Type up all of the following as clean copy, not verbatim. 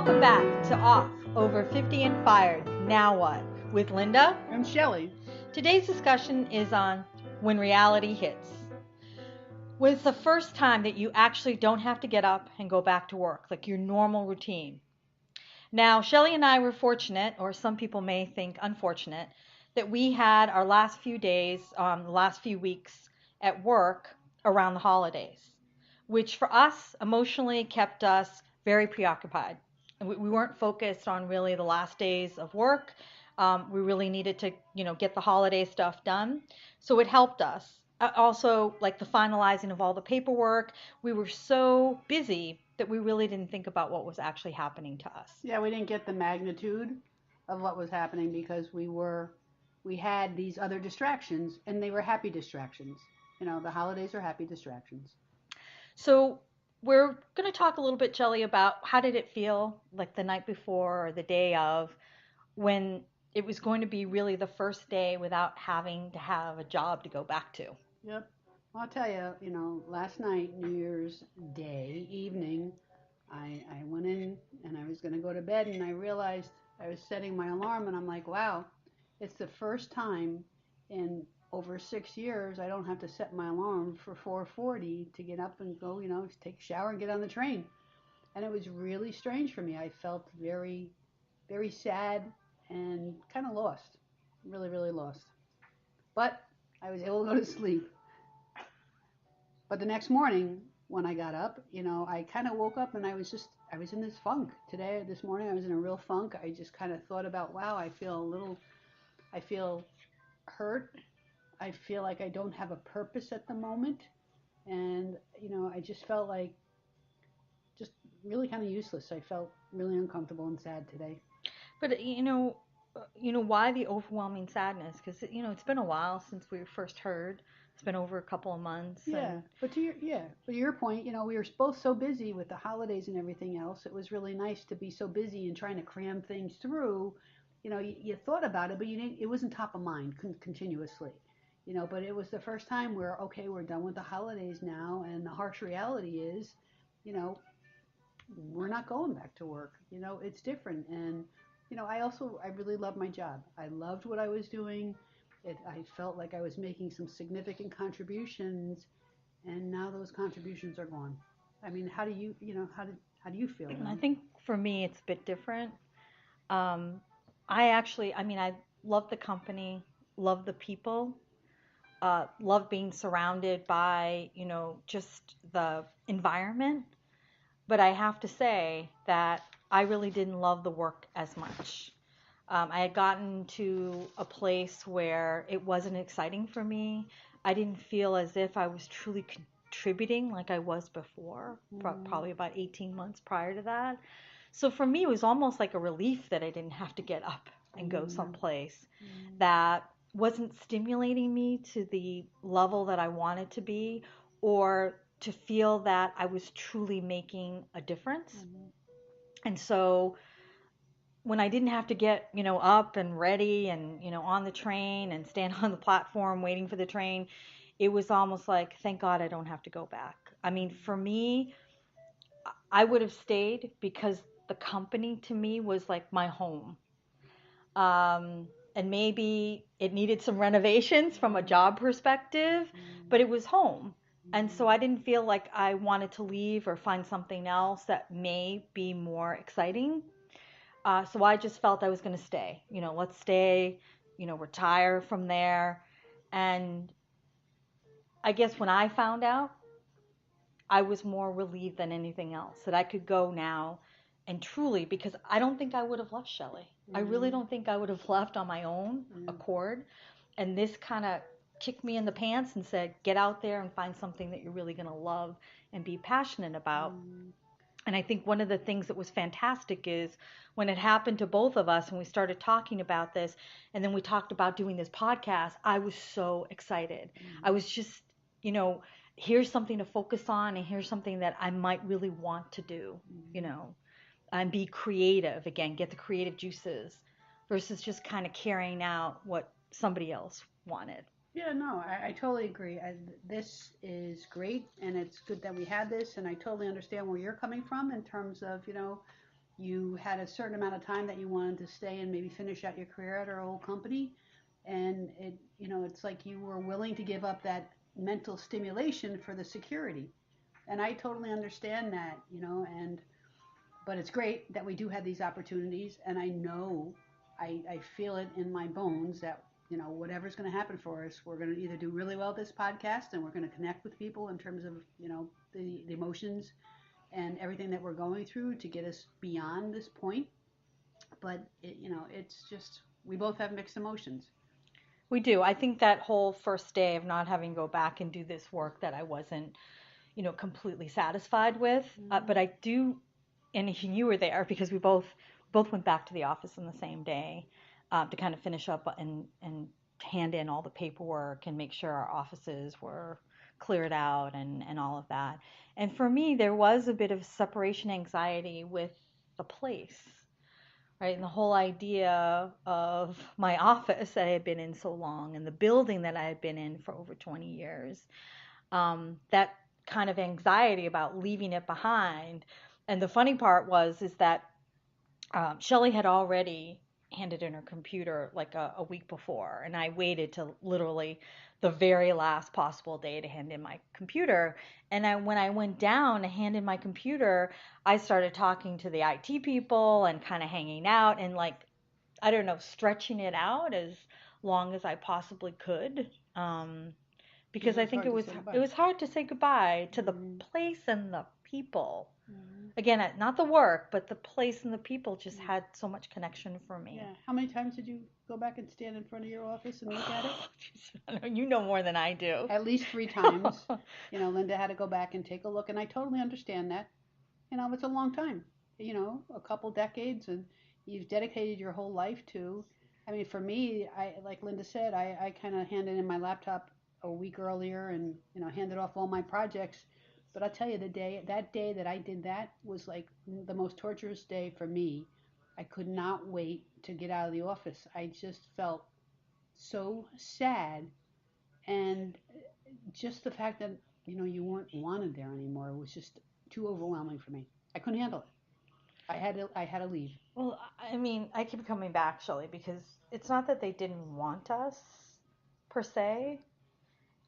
Welcome back to Off Over 50 and Fired. Now what? With Linda and Shelley. Today's discussion is on when reality hits. When it's the first time that you actually don't have to get up and go back to work, like your normal routine. Now, Shelley and I were fortunate, or some people may think unfortunate, that we had our last few days, the last few weeks at work around the holidays, which for us emotionally kept us very preoccupied. We weren't focused on really the last days of work. We really needed to, get the holiday stuff done. So it helped us. Also, like the finalizing of all the paperwork, we were so busy that we really didn't think about what was actually happening to us. Yeah, we didn't get the magnitude of what was happening because we had these other distractions and they were happy distractions. The holidays are happy distractions. So we're going to talk a little bit, Jelly, about how did it feel like the night before or the day of when it was going to be really the first day without having to have a job to go back to. Yep. I'll tell you, last night, New Year's Day evening, I went in and I was going to go to bed and I realized I was setting my alarm and I'm like, wow, it's the first time in over 6 years I don't have to set my alarm for 4:40 to get up and go, take a shower and get on the train. And it was really strange for me. I felt very, very sad and kind of lost, really, really lost. But I was able to go to sleep. But the next morning, when I got up, I kind of woke up and I was in this funk. This morning, I was in a real funk. I just kind of thought about, wow, I feel hurt. I feel like I don't have a purpose at the moment. And, I just felt like just really kind of useless. I felt really uncomfortable and sad today. But why the overwhelming sadness? Because it's been a while since we first heard. It's been over a couple of months. Yeah, And but to your point, we were both so busy with the holidays and everything else. It was really nice to be so busy and trying to cram things through. You thought about it, but you didn't. It wasn't top of mind continuously. But it was the first time where okay, we're done with the holidays now, and the harsh reality is, you know, we're not going back to work. It's different, and I really love my job. I loved what I was doing. I felt like I was making some significant contributions, and now those contributions are gone. I mean, how do you, how do you feel I then? think for me, it's a bit different. Um, I love the company, love the people, love being surrounded by, just the environment. But I have to say that I really didn't love the work as much. I had gotten to a place where it wasn't exciting for me. I didn't feel as if I was truly contributing like I was before, Mm, probably about 18 months prior to that. So for me, it was almost like a relief that I didn't have to get up and go mm, someplace mm, that wasn't stimulating me to the level that I wanted to be, or to feel that I was truly making a difference. mm, And so when I didn't have to get, up and ready and, on the train and stand on the platform waiting for the train, it was almost like, thank God I don't have to go back. I mean, for me, I would have stayed because the company to me was like my home. And maybe it needed some renovations from a job perspective, but it was home. And so I didn't feel like I wanted to leave or find something else that may be more exciting. So I just felt I was going to stay. Let's stay, retire from there. And I guess when I found out, I was more relieved than anything else that I could go now and truly, because I don't think I would have left Shelley. I really mm, don't think I would have left on my own mm, accord. And this kind of kicked me in the pants and said, get out there and find something that you're really going to love and be passionate about. mm, And I think one of the things that was fantastic is when it happened to both of us and we started talking about this, and then we talked about doing this podcast, I was so excited. I mm, was just, you know, here's something to focus on, and here's something that I might really want to do, you mm. know, and be creative again, get the creative juices versus just kind of carrying out what somebody else wanted. Yeah, no, I totally agree. This is great, and it's good that we had this, and I totally understand where you're coming from in terms of, you had a certain amount of time that you wanted to stay and maybe finish out your career at our old company, and it's like you were willing to give up that mental stimulation for the security. And I totally understand that, and but it's great that we do have these opportunities, and I know, I feel it in my bones that whatever's going to happen for us, we're going to either do really well at this podcast, and we're going to connect with people in terms of the emotions and everything that we're going through to get us beyond this point. But it's just, we both have mixed emotions. We do. I think that whole first day of not having to go back and do this work that I wasn't, completely satisfied with. But I do, and you were there because we both went back to the office on the same day to kind of finish up and hand in all the paperwork and make sure our offices were cleared out and all of that. And for me, there was a bit of separation anxiety with the place, right? And the whole idea of my office that I had been in so long and the building that I had been in for over 20 years, that kind of anxiety about leaving it behind. And the funny part is that Shelley had already handed in her computer like a week before, and I waited till literally the very last possible day to hand in my computer. And when I went down to hand in my computer, I started talking to the IT people and kind of hanging out and, like, I don't know, stretching it out as long as I possibly could. Because I think it was hard to say goodbye to the place and the people. Again, not the work, but the place and the people just had so much connection for me. Yeah. How many times did you go back and stand in front of your office and look at it? You know more than I do. At least 3 times. Linda had to go back and take a look, and I totally understand that. It's a long time. A couple decades, and you've dedicated your whole life to. I mean, for me, like Linda said, I kind of handed in my laptop a week earlier, and handed off all my projects. But I'll tell you, that day that I did that was like the most torturous day for me. I could not wait to get out of the office. I just felt so sad, and just the fact that you weren't wanted there anymore was just too overwhelming for me. I couldn't handle it. I had to leave. Well, I mean, I keep coming back, Shelley, because it's not that they didn't want us per se.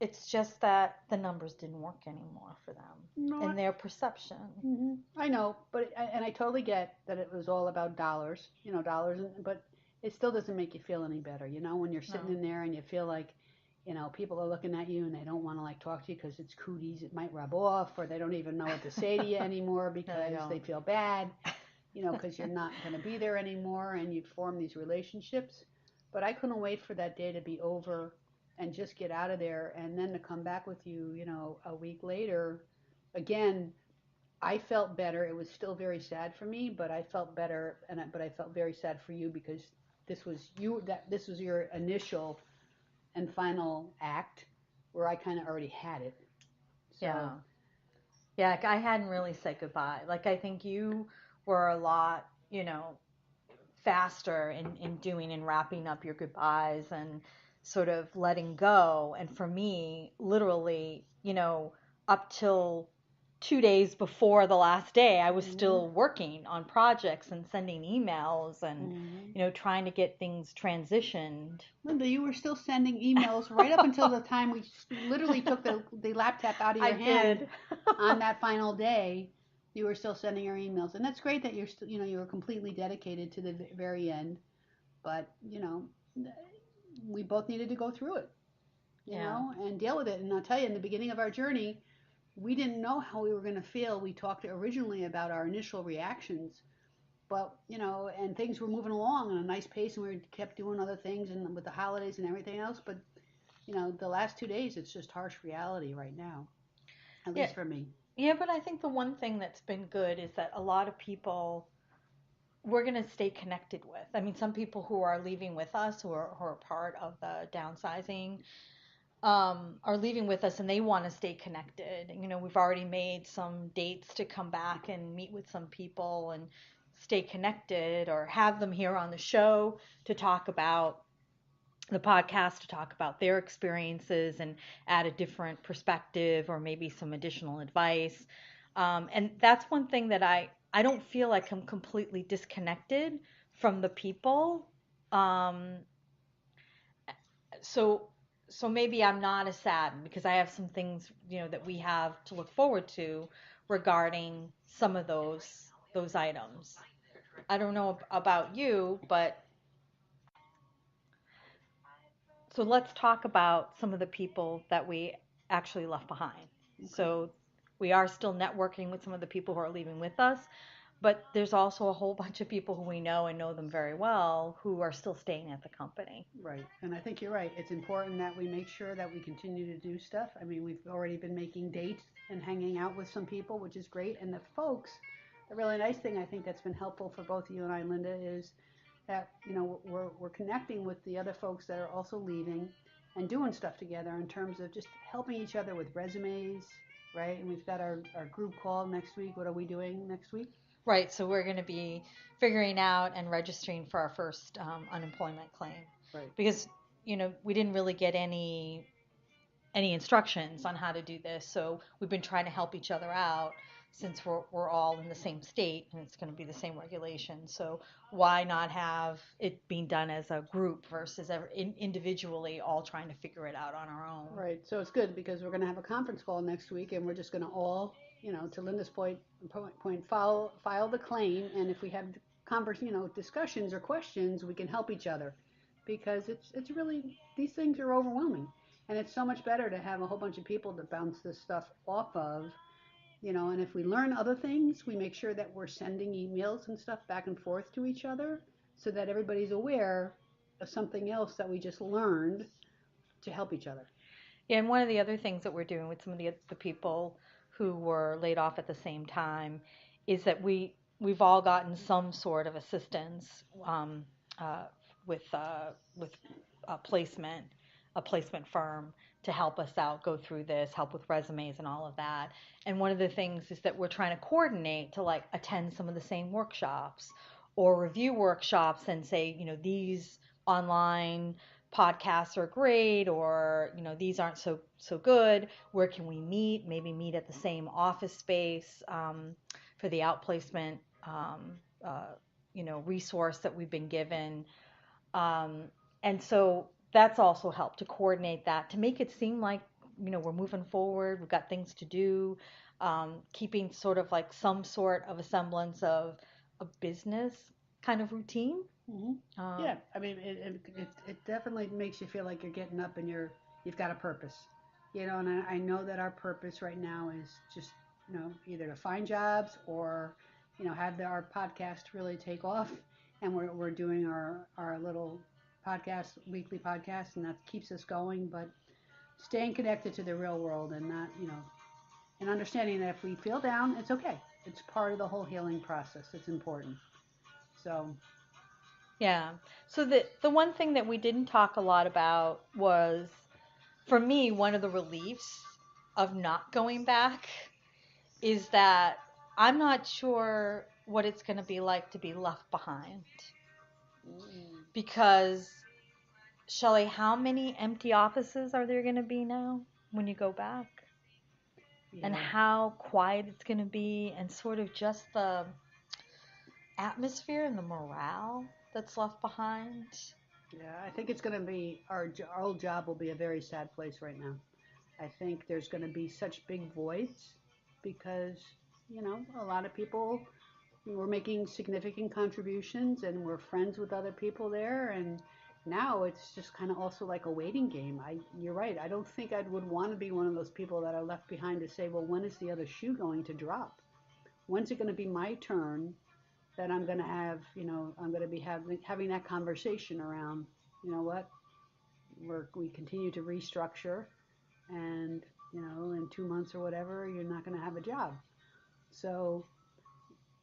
It's just that the numbers didn't work anymore for them No, in their perception. I know, but and I totally get that it was all about dollars, dollars, but it still doesn't make you feel any better, when you're sitting in there and you feel like, people are looking at you and they don't want to like talk to you because it's cooties. It might rub off, or they don't even know what to say to you anymore because they feel bad, because you're not going to be there anymore, and you form these relationships. But I couldn't wait for that day to be over and just get out of there, and then to come back with you, a week later. Again, I felt better. It was still very sad for me, but I felt better, but I felt very sad for you because this was your initial and final act, where I kind of already had it. So, yeah, I hadn't really said goodbye. Like, I think you were a lot, faster in doing and wrapping up your goodbyes and sort of letting go. And for me, literally, up till 2 days before the last day, I was still working on projects and sending emails and, trying to get things transitioned. Linda, you were still sending emails right up until the time we literally took the laptop out of your hand on that final day. You were still sending your emails, and that's great that you're still, you were completely dedicated to the very end. But we both needed to go through it, and deal with it. And I'll tell you, in the beginning of our journey, we didn't know how we were going to feel. We talked originally about our initial reactions, but and things were moving along at a nice pace, and we kept doing other things, and with the holidays and everything else. But the last 2 days, it's just harsh reality right now, at least for me. Yeah, but I think the one thing that's been good is that a lot of people we're going to stay connected with. I mean, some people who are leaving with us, who are part of the downsizing, are leaving with us and they want to stay connected. We've already made some dates to come back and meet with some people and stay connected, or have them here on the show to talk about the podcast, to talk about their experiences and add a different perspective or maybe some additional advice. And that's one thing that I I don't feel like I'm completely disconnected from the people. Um, so so maybe I'm not as saddened because I have some things, that we have to look forward to regarding some of those items. I don't know about you, but so let's talk about some of the people that we actually left behind. Okay. So we are still networking with some of the people who are leaving with us, but there's also a whole bunch of people who we know and know them very well who are still staying at the company. Right. And I think you're right. It's important that we make sure that we continue to do stuff. I mean, we've already been making dates and hanging out with some people, which is great. And the folks, the really nice thing I think that's been helpful for both you and I, Linda, is that, we're connecting with the other folks that are also leaving and doing stuff together in terms of just helping each other with resumes, right? And we've got our group call next week. What are we doing next week? Right, so we're going to be figuring out and registering for our first unemployment claim Right. because we didn't really get any instructions on how to do this. So we've been trying to help each other out since we're all in the same state and it's going to be the same regulations. So why not have it being done as a group versus individually all trying to figure it out on our own? Right. So it's good because we're going to have a conference call next week, and we're just going to all, to Linda's point, file the claim, and if we have discussions or questions, we can help each other, because it's really, these things are overwhelming, and it's so much better to have a whole bunch of people to bounce this stuff off of, and if we learn other things, we make sure that we're sending emails and stuff back and forth to each other so that everybody's aware of something else that we just learned to help each other. Yeah, and one of the other things that we're doing with some of the people who were laid off at the same time is that we've all gotten some sort of assistance uh, with placement, a placement firm to help us out, go through this, help with resumes and all of that. And one of the things is that we're trying to coordinate to like attend some of the same workshops or review workshops and say, these online podcasts are great, or these aren't so good. Where can we meet? Maybe meet at the same office space for the outplacement uh, resource that we've been given. um, and so that's also helped to coordinate that to make it seem like we're moving forward, we've got things to do, keeping sort of like some sort of a semblance of a business kind of routine. Hmm. um, Yeah, I mean, it definitely makes you feel like you're getting up and you've got a purpose, and I know that our purpose right now is just, either to find jobs or, have our podcast really take off, and we're doing our little podcast, weekly podcast, and that keeps us going, but staying connected to the real world and not, and understanding that if we feel down, it's okay. It's part of the whole healing process. It's important. So, Yeah. So the one thing that we didn't talk a lot about was, for me, one of the reliefs of not going back is that I'm not sure what it's going to be like to be left behind. Because, Shelley, how many empty offices are there going to be now when you go back? And yeah. how quiet it's going to be, and sort of just the atmosphere and the morale that's left behind. Yeah, I think it's going to be our old job will be a very sad place right now. I think there's going to be such big voids because, a lot of people were making significant contributions and we're friends with other people there, and now it's just kind of also like a waiting game. You're right. I don't think I would want to be one of those people that are left behind to say, well, when is the other shoe going to drop? When's it going to be my turn that I'm going to have, I'm going to be having that conversation around, what, we continue to restructure, and, in 2 months or whatever, you're not going to have a job. So,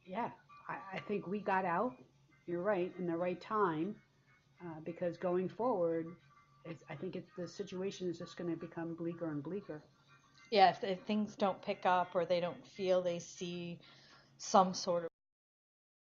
yeah, I think we got out, you're right, in the right time, because going forward, I think the situation is just going to become bleaker and bleaker. Yeah, if things don't pick up or they don't feel they see some sort of